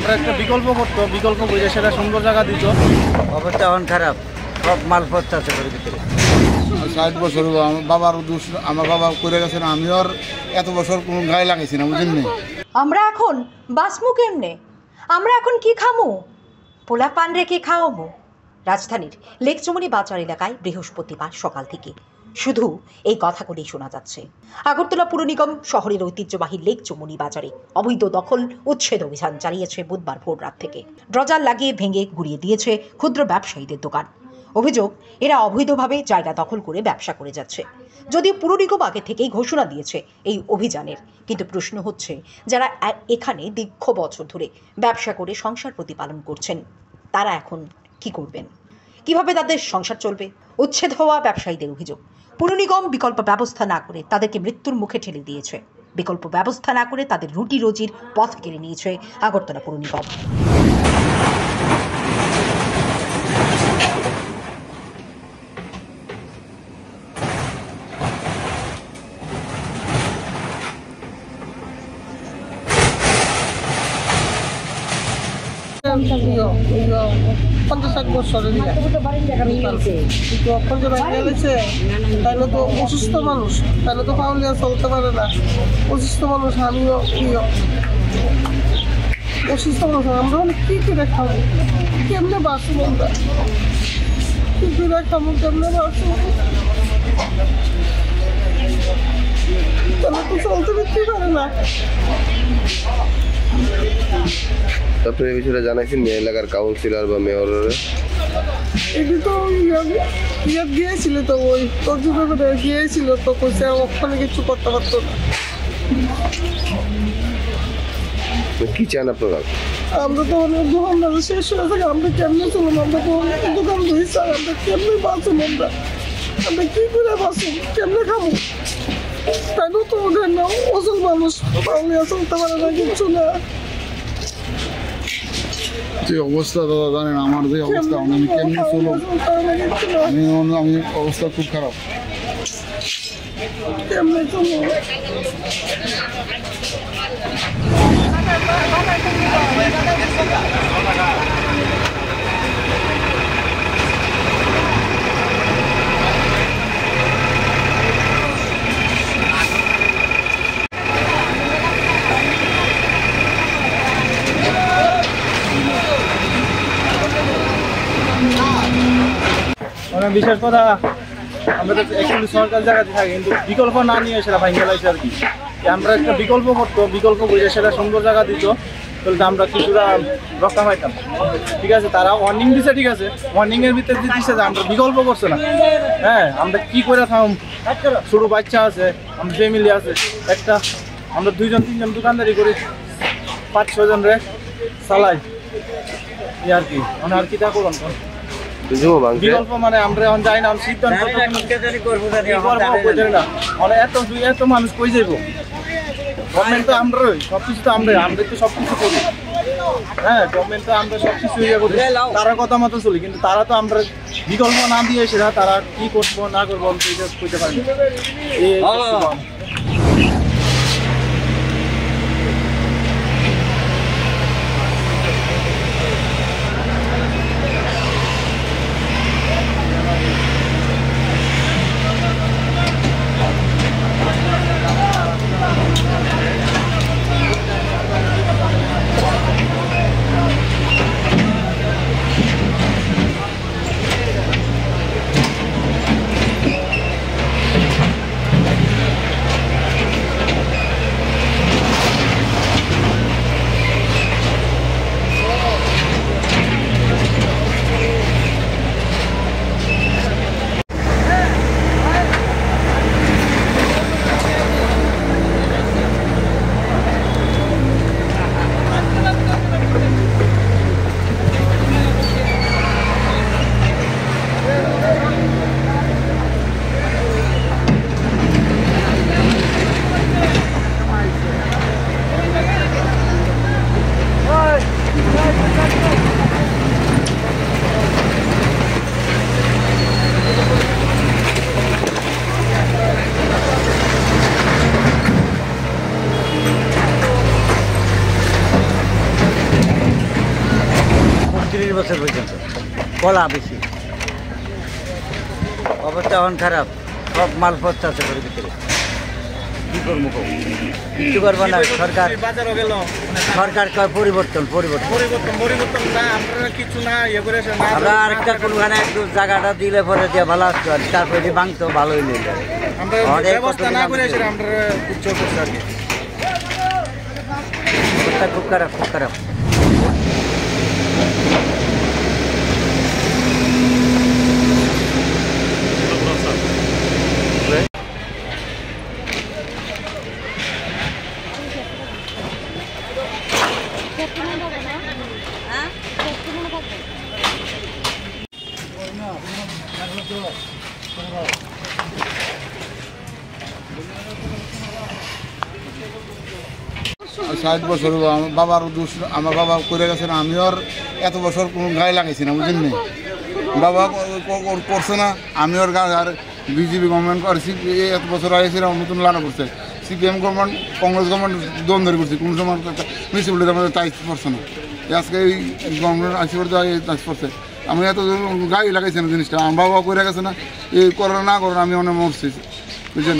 আমরা একটা বিকল্প করতো, বিকল্প করে সেটা সুন্দর জায়গা দিত। অবস্থা এখন খারাপ, সব মাল পড়তেছে ঘরের ভিতরে। 60 বছর আমার বাবা করে গেছেন, আমি আর এত বছর কোনো গায়ে লাগাইছি না, বুঝলেন না। আমরা এখন বাসমু কেমনে? আমরা এখন কি খামু? পোলা পান রেখে খাওয়াবো? রাজধানীর লেকচুমনি বাজার এলাকায় বৃহস্পতিবার সকাল থেকে শুধু এই কথাগুলোই শোনা যাচ্ছে। আগরতলা পুর নিগম শহরের ঐতিহ্যবাহী লেকচুমনি বাজারে অবৈধ দখল উচ্ছেদ অভিযান চালিয়েছে বুধবার ভোর রাত থেকে। ড্রজার লাগিয়ে ভেঙে গুড়িয়ে দিয়েছে ক্ষুদ্র ব্যবসায়ীদের দোকান। অভিযোগ, এরা অবৈধভাবে জায়গা দখল করে ব্যবসা করে যাচ্ছে। যদিও পুর নিগম আগে থেকেই ঘোষণা দিয়েছে এই অভিযানের, কিন্তু প্রশ্ন হচ্ছে যারা এখানে দীর্ঘ বছর ধরে ব্যবসা করে সংসার প্রতিপালন করছেন তারা এখন কি করবেন? কিভাবে তাদের সংসার চলবে? উচ্ছেদ হওয়া ব্যবসায়ীদের অভিযোগ, পুর নিগম বিকল্প ব্যবস্থা না করে তাদেরকে মৃত্যুর মুখে ঠেলে দিয়েছে। বিকল্প ব্যবস্থা না করে তাদের রুটি রোজির পথ কেড়ে নিয়েছে আগরতলা পুর নিগম। তাইলে তো অসুস্থ মানুষ, তাইলে তো পাউলিয়া চলতে পারে না। অসুস্থ মানুষ, আমিও অসুস্থ মানুষ, আমরা কি করে খাবো? কেমনে বাঁচবো আমরা? কি করে খাবো? কেমনে বাঁচবো? তাহলে তো চলতে দিতে পারে না। আপনার এই বিষয়টা জানাইছেন এলাকার কাউন্সিলর বা মেয়রের? এটি তো ইয়ে দিয়েছিল, তো ওই তর্জমা দিয়েছিল, তো কইছে ওখানে কিছু করতে পারতো না। কি চান আপনারা? আমরা তো অনেক দোকানদার শেষ হয়ে থাকে, আমরা কেমনে চলুন? আমরা তো অনেক দোকান ধুইছি, আমরা কেমনে বাঁচুন? আমরা কি করে বাঁচুন? কেমনে খাবো? তাই তো ওদের না অসল মানুষ, পাউলিয়া চলতে পারে না, কিচ্ছু না। যে অবস্থা দাদা জানেন, আমার যে অবস্থা, আমি কেমনি চলো, আমি অবস্থা খুব খারাপ। কেমনে চলবো? মানে বিশেষ কথা, আমরা তো অ্যাকচুয়ালি সরকার জায়গাতে থাকি, কিন্তু বিকল্প না নিয়ে সেটা ভাঙে গেছে আর কি। আমরা একটা বিকল্প করতো, বিকল্প করে সেটা সুন্দর জায়গা দিত, তাহলে আমরা কিছুটা রক্ষা পাইতাম। ঠিক আছে, তারা ওয়ার্নিং দিছে, ঠিক আছে, ওয়ার্নিংয়ের ভিতরে দিচ্ছে যে আমরা বিকল্প করছে না। হ্যাঁ, আমরা কি করে থাম, ছোটো বাচ্চা আছে, আমরা ফ্যামিলি আছে একটা, আমরা 2-3 দোকানদারি করি, 5-6 জন রে চালাই আর কি। মানে আর কি তা করুন বিকল্প, মানে আমরা এখন যাই না, সিদ্ধান্ত না, মানে এত মানুষ কই যাইব? গভর্নমেন্ট তো আমরাই, সবকিছু তো আমরাই তো সবকিছু করি। হ্যাঁ, গভর্নমেন্ট তো আমরা সবকিছু ইয়ে করি, তারা কথা মতো চলি, কিন্তু তারা তো আমরা বিকল্প না দিয়ে সেটা তারা কি করবো না করবো আমি করতে পারি না। 30 বছর পর্যন্ত, কলা বেশি, অবস্থা এখন খারাপ, সব মাল পড়তেছে ঘরের ভিতরে। কি করবো কিছু করবো না, সরকার বাজারও গেল সরকার কয় পরিবর্তন পরিবর্তন। পরিবর্তন না, আপনারা কিছু না ইয়ে করে আমরা আরেকটা কোনখানে একটু জায়গাটা দিলে পরে দিয়ে ভালো আসতো, আর তারপরে যদি ভাঙতো ভালোই নিয়ে যায়। আমরা ব্যবস্থা না করে এসে আমরা উচ্চ করছি আর কি। অবস্থা খুব খারাপ, খুব খারাপ। আর 60 বছর হলো আমার বাবার দোষ, আমার বাবা করে গেছে না, আমি আর এত বছর কোনো গায়ে লাগাইছি না, বুঝলেন না। বাবা করছে না, আমি ওর গায়ে আর বিজেপি গভর্নমেন্ট করেছি, এত বছর আইসিলাম নতুন লানা করছে, সিপিএম গভর্নমেন্ট কংগ্রেস গভর্নমেন্ট দ্বন্দ্ব করছি, কোনো সময় মিউনিসিপ্যালিটি আমাদের টাইস পড়ছে না। আজকে এই গভর্নমেন্ট আইসি করতে টাইস পড়ছে, আমি এত গায়ে লাগাইছি না জিনিসটা, আমার বাবা করে গেছে না, এই করোনা না করোনা আমি অনেক মরছি, বুঝলেন।